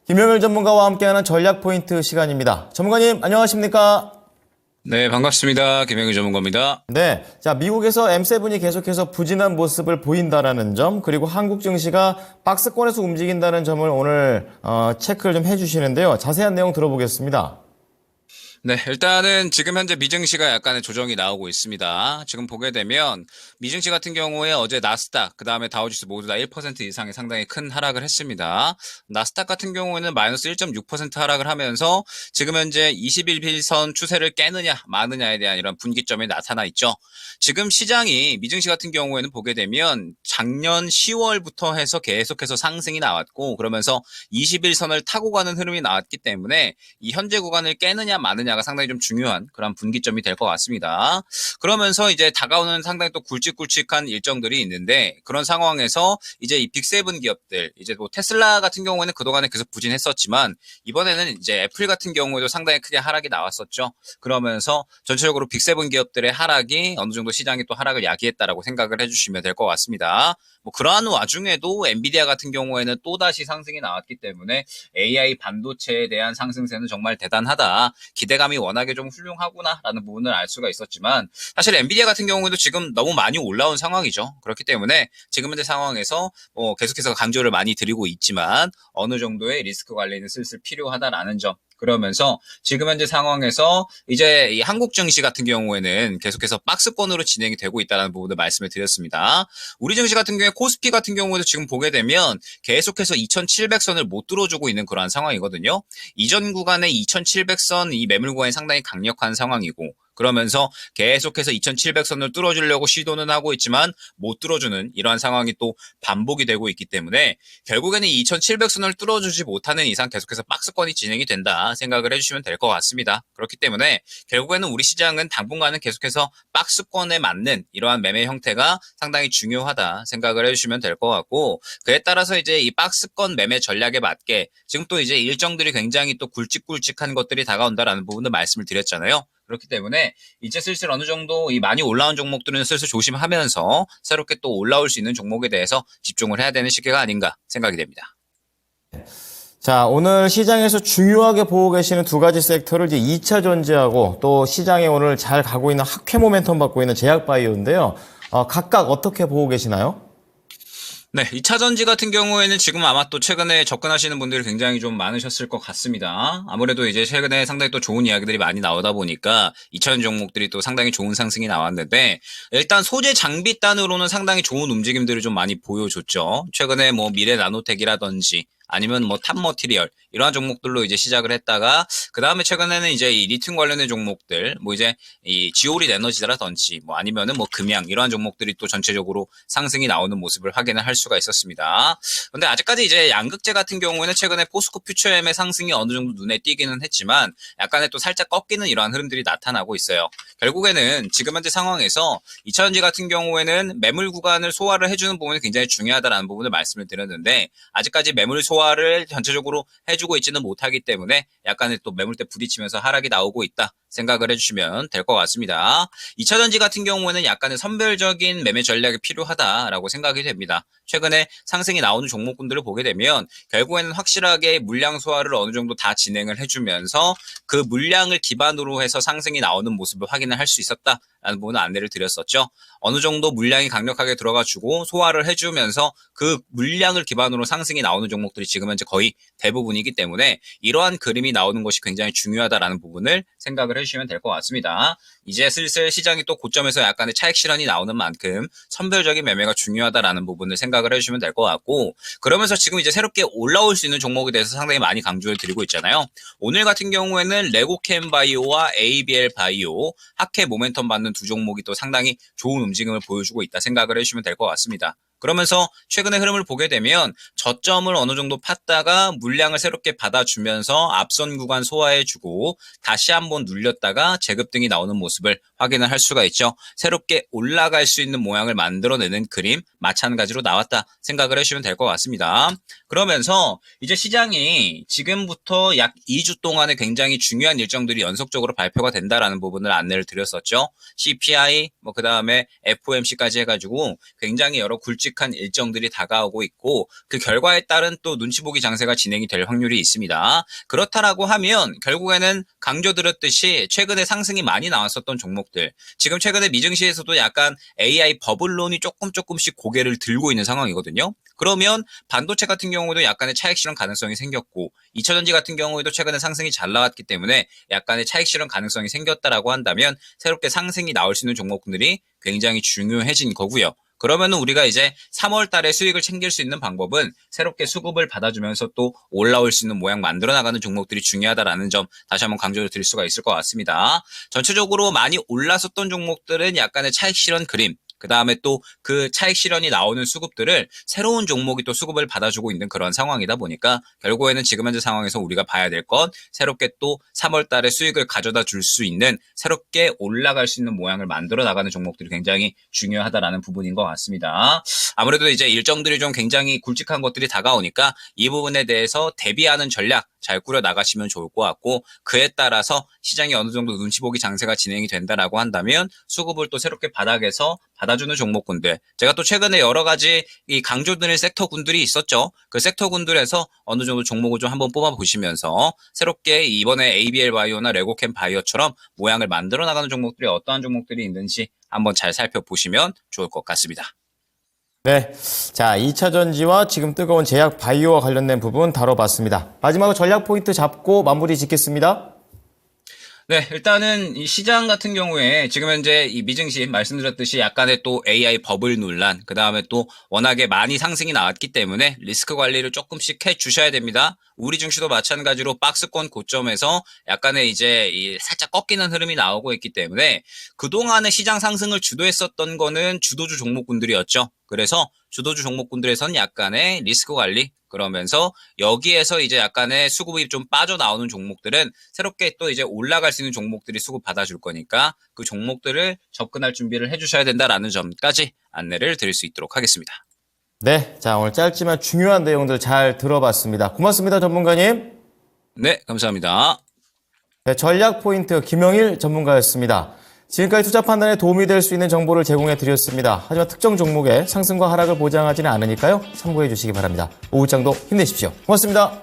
김영일 전문가와 함께하는 전략 포인트 시간입니다. 전문가님, 안녕하십니까? 네, 반갑습니다. 김영일 전문가입니다. 네. 자, 미국에서 M7이 계속해서 부진한 모습을 보인다라는 점, 그리고 한국 증시가 박스권에서 움직인다는 점을 오늘 체크를 좀 해주시는데요. 자세한 내용 들어보겠습니다. 네, 일단은 지금 현재 미증시가 약간의 조정이 나오고 있습니다. 지금 보게 되면 미증시 같은 경우에 어제 나스닥, 그 다음에 다우지수 모두 다 1% 이상의 상당히 큰 하락을 했습니다. 나스닥 같은 경우에는 마이너스 1.6% 하락을 하면서 지금 현재 21일선 추세를 깨느냐 마느냐에 대한 이런 분기점이 나타나 있죠. 지금 시장이 미증시 같은 경우에는 보게 되면 작년 10월부터 해서 계속해서 상승이 나왔고, 그러면서 21선을 타고 가는 흐름이 나왔기 때문에 이 현재 구간을 깨느냐 마느냐가 상당히 좀 중요한 그런 분기점이 될 것 같습니다. 그러면서 이제 다가오는 상당히 또 굵직굵직한 일정들이 있는데, 그런 상황에서 이제 이 빅세븐 기업들, 이제 뭐 테슬라 같은 경우에는 그동안에 계속 부진했었지만 이번에는 이제 애플 같은 경우에도 상당히 크게 하락이 나왔었죠. 그러면서 전체적으로 빅세븐 기업들의 하락이 어느 정도 시장이 또 하락을 야기했다라고 생각을 해주시면 될 것 같습니다. 뭐 그러한 와중에도 엔비디아 같은 경우에는 또다시 상승이 나왔기 때문에 AI 반도체에 대한 상승세는 정말 대단하다, 기대감이 워낙에 좀 훌륭하구나라는 부분을 알 수가 있었지만, 사실 엔비디아 같은 경우에도 지금 너무 많이 올라온 상황이죠. 그렇기 때문에 지금 현재 상황에서 계속해서 강조를 많이 드리고 있지만 어느 정도의 리스크 관리는 슬슬 필요하다라는 점, 그러면서 지금 현재 상황에서 이제 이 한국 증시 같은 경우에는 계속해서 박스권으로 진행이 되고 있다는 부분을 말씀을 드렸습니다. 우리 증시 같은 경우에 코스피 같은 경우에도 지금 보게 되면 계속해서 2700선을 못 뚫어주고 있는 그러한 상황이거든요. 이전 구간의 2700선 이 매물 구간이 상당히 강력한 상황이고, 그러면서 계속해서 2700선을 뚫어주려고 시도는 하고 있지만 못 뚫어주는 이러한 상황이 또 반복이 되고 있기 때문에 결국에는 2700선을 뚫어주지 못하는 이상 계속해서 박스권이 진행이 된다 생각을 해주시면 될 것 같습니다. 그렇기 때문에 결국에는 우리 시장은 당분간은 계속해서 박스권에 맞는 이러한 매매 형태가 상당히 중요하다 생각을 해주시면 될 것 같고, 그에 따라서 이제 이 박스권 매매 전략에 맞게 지금 또 이제 일정들이 굉장히 또 굵직굵직한 것들이 다가온다라는 부분을 말씀을 드렸잖아요. 그렇기 때문에 이제 슬슬 어느 정도 이 많이 올라온 종목들은 슬슬 조심하면서 새롭게 또 올라올 수 있는 종목에 대해서 집중을 해야 되는 시기가 아닌가 생각이 됩니다. 자, 오늘 시장에서 중요하게 보고 계시는 두 가지 섹터를 이제 2차 전지하고 또 시장에 오늘 잘 가고 있는 학회 모멘텀 받고 있는 제약바이오인데요. 각각 어떻게 보고 계시나요? 네, 2차 전지 같은 경우에는 지금 아마 또 최근에 접근하시는 분들이 굉장히 좀 많으셨을 것 같습니다. 아무래도 이제 최근에 상당히 또 좋은 이야기들이 많이 나오다 보니까 2차 전지 종목들이 또 상당히 좋은 상승이 나왔는데, 일단 소재 장비 단으로는 상당히 좋은 움직임들을 좀 많이 보여줬죠. 최근에 뭐 미래 나노텍이라든지 아니면 뭐 탑머티리얼 이러한 종목들로 이제 시작을 했다가, 그 다음에 최근에는 이제 이 리튬 관련된 종목들, 뭐 이제 이 지오릿 에너지라든지 뭐 아니면은 뭐 금양 이러한 종목들이 또 전체적으로 상승이 나오는 모습을 확인을 할 수가 있었습니다. 근데 아직까지 이제 양극재 같은 경우에는 최근에 포스코 퓨처엠의 상승이 어느 정도 눈에 띄기는 했지만 약간의 또 살짝 꺾이는 이러한 흐름들이 나타나고 있어요. 결국에는 지금 현재 상황에서 2차전지 같은 경우에는 매물 구간을 소화를 해주는 부분이 굉장히 중요하다는 부분을 말씀을 드렸는데, 아직까지 매물 소화를 전체적으로 해주고 있지는 못하기 때문에 약간의 또 매물대 부딪히면서 하락이 나오고 있다 생각을 해주시면 될 것 같습니다. 2차전지 같은 경우에는 약간의 선별적인 매매 전략이 필요하다라고 생각이 됩니다. 최근에 상승이 나오는 종목군들을 보게 되면 결국에는 확실하게 물량 소화를 어느 정도 다 진행을 해주면서 그 물량을 기반으로 해서 상승이 나오는 모습을 확인을 할 수 있었다라는 부분을 안내를 드렸었죠. 어느 정도 물량이 강력하게 들어가주고 소화를 해주면서 그 물량을 기반으로 상승이 나오는 종목들이 지금 현재 거의 대부분이기 때문에 이러한 그림이 나오는 것이 굉장히 중요하다라는 부분을 생각을 해주시면 될 것 같습니다. 이제 슬슬 시장이 또 고점에서 약간의 차익 실현이 나오는 만큼 선별적인 매매가 중요하다라는 부분을 생각을 해주시면 될 것 같고, 그러면서 지금 이제 새롭게 올라올 수 있는 종목에 대해서 상당히 많이 강조를 드리고 있잖아요. 오늘 같은 경우에는 레고캠 바이오와 ABL 바이오, 학회 모멘텀 받는 두 종목이 또 상당히 좋은 움직임을 보여주고 있다 생각을 해주시면 될 것 같습니다. 그러면서 최근의 흐름을 보게 되면 저점을 어느 정도 팠다가 물량을 새롭게 받아주면서 앞선 구간 소화해주고 다시 한번 눌렸다가 재급등이 나오는 모습을 확인을 할 수가 있죠. 새롭게 올라갈 수 있는 모양을 만들어내는 그림 마찬가지로 나왔다 생각을 해주시면 될 것 같습니다. 그러면서 이제 시장이 지금부터 약 2주 동안에 굉장히 중요한 일정들이 연속적으로 발표가 된다라는 부분을 안내를 드렸었죠. CPI, 그 다음에 FOMC까지 해가지고 굉장히 여러 굵직한 일정들이 다가오고 있고 그 결과에 따른 또 눈치 보기 장세가 진행이 될 확률이 있습니다. 그렇다라고 하면 결국에는 강조드렸듯이 최근에 상승이 많이 나왔었던 종목들, 지금 최근에 미증시에서도 약간 AI 버블론이 조금씩 고개를 들고 있는 상황이거든요. 그러면 반도체 같은 경우도 약간의 차익 실현 가능성이 생겼고 2차전지 같은 경우에도 최근에 상승이 잘 나왔기 때문에 약간의 차익 실현 가능성이 생겼다라고 한다면 새롭게 상승이 나올 수 있는 종목들이 굉장히 중요해진 거고요. 그러면은 우리가 이제 3월 달에 수익을 챙길 수 있는 방법은 새롭게 수급을 받아주면서 또 올라올 수 있는 모양 만들어 나가는 종목들이 중요하다라는 점 다시 한번 강조를 드릴 수가 있을 것 같습니다. 전체적으로 많이 올랐었던 종목들은 약간의 차익 실현 그림, 그 다음에 또 그 차익 실현이 나오는 수급들을 새로운 종목이 또 수급을 받아주고 있는 그런 상황이다 보니까 결국에는 지금 현재 상황에서 우리가 봐야 될 건 새롭게 또 3월 달에 수익을 가져다 줄 수 있는 새롭게 올라갈 수 있는 모양을 만들어 나가는 종목들이 굉장히 중요하다라는 부분인 것 같습니다. 아무래도 이제 일정들이 좀 굉장히 굵직한 것들이 다가오니까 이 부분에 대해서 대비하는 전략 잘 꾸려 나가시면 좋을 것 같고 그에 따라서 시장이 어느 정도 눈치 보기 장세가 진행이 된다라고 한다면 수급을 또 새롭게 바닥에서 받아주는 종목군들, 제가 또 최근에 여러 가지 이 강조드릴 섹터군들이 있었죠. 그 섹터군들에서 어느 정도 종목을 좀 한번 뽑아 보시면서 새롭게 이번에 ABL 바이오나 레고캠 바이오처럼 모양을 만들어 나가는 종목들이 어떠한 종목들이 있는지 한번 잘 살펴보시면 좋을 것 같습니다. 네. 자, 2차 전지와 지금 뜨거운 제약 바이오와 관련된 부분 다뤄봤습니다. 마지막으로 전략 포인트 잡고 마무리 짓겠습니다. 네, 일단은 이 시장 같은 경우에 지금 현재 이 미증시 말씀드렸듯이 약간의 또 AI 버블 논란, 그 다음에 또 워낙에 많이 상승이 나왔기 때문에 리스크 관리를 조금씩 해 주셔야 됩니다. 우리 증시도 마찬가지로 박스권 고점에서 약간의 이제 이 살짝 꺾이는 흐름이 나오고 있기 때문에 그동안의 시장 상승을 주도했었던 거는 주도주 종목군들이었죠. 그래서 주도주 종목군들에서는 약간의 리스크 관리, 그러면서 여기에서 이제 약간의 수급이 좀 빠져나오는 종목들은 새롭게 또 이제 올라갈 수 있는 종목들이 수급 받아줄 거니까 그 종목들을 접근할 준비를 해주셔야 된다라는 점까지 안내를 드릴 수 있도록 하겠습니다. 네. 자, 오늘 짧지만 중요한 내용들 잘 들어봤습니다. 고맙습니다, 전문가님. 네, 감사합니다. 네, 전략 포인트 김영일 전문가였습니다. 지금까지 투자 판단에 도움이 될 수 있는 정보를 제공해 드렸습니다. 하지만 특정 종목의 상승과 하락을 보장하지는 않으니까요. 참고해 주시기 바랍니다. 오후장도 힘내십시오. 고맙습니다.